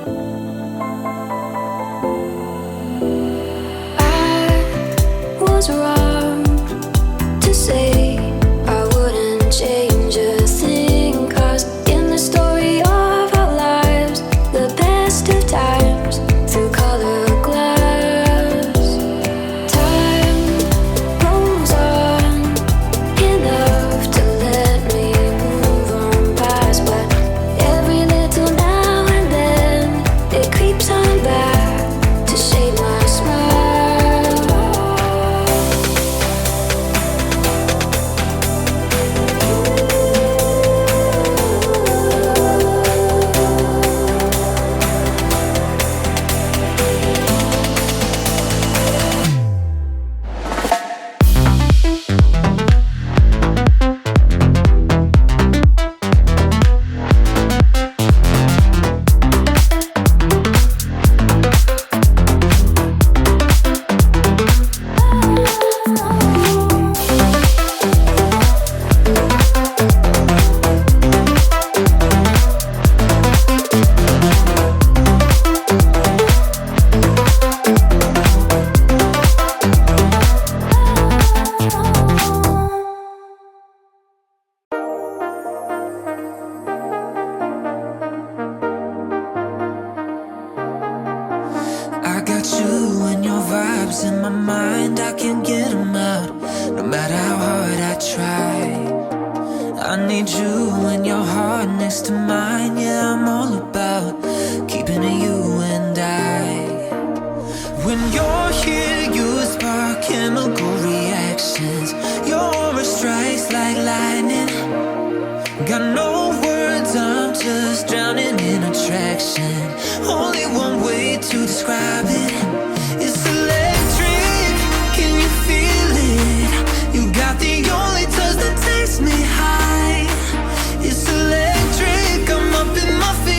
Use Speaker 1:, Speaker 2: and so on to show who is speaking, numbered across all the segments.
Speaker 1: I was wrong to say I wouldn't change a thing, 'cause in the story of our lives, the best of times through color glass, time rolls on enough to let me move on past, but every little now and then it creeps on back to shade my smile.
Speaker 2: I got you and your vibes in my mind, I can't get them out, no matter how hard I try. I need you and your heart next to mine, yeah, I'm all about keeping it you and I. When you're here, you spark chemical reactions, your aura strikes like lightning. Got no words, I'm just drowning in attraction. Only one way to describe it. It's electric, can you feel it? You got the only touch that takes me high. It's electric, I'm up in my feelings.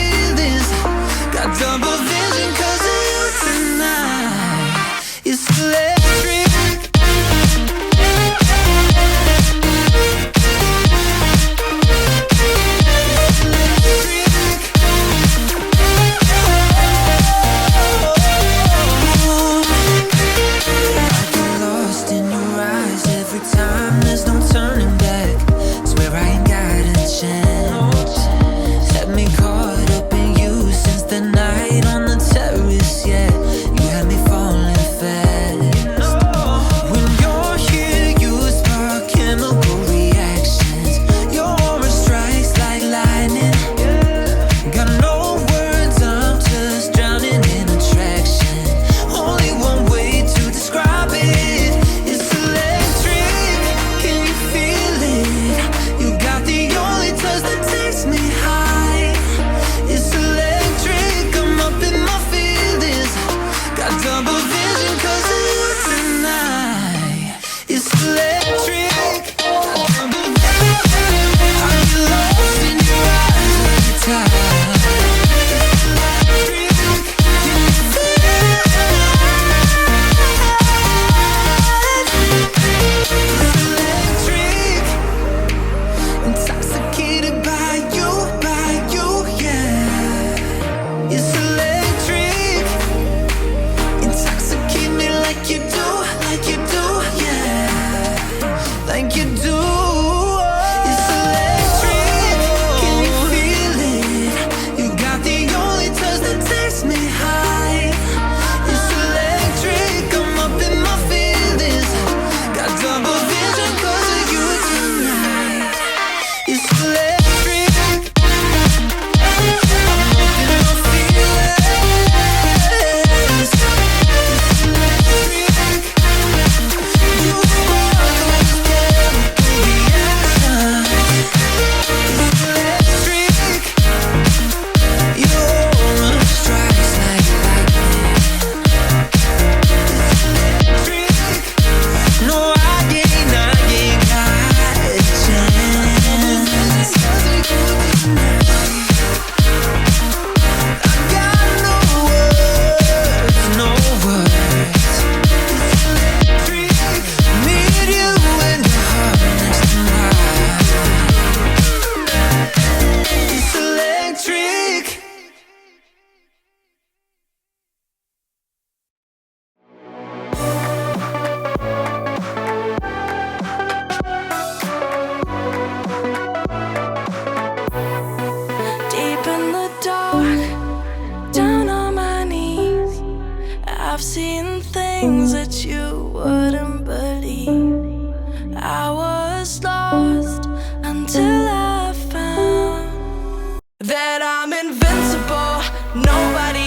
Speaker 3: I've seen things that you wouldn't believe. I was lost until I found that I'm invincible. Nobody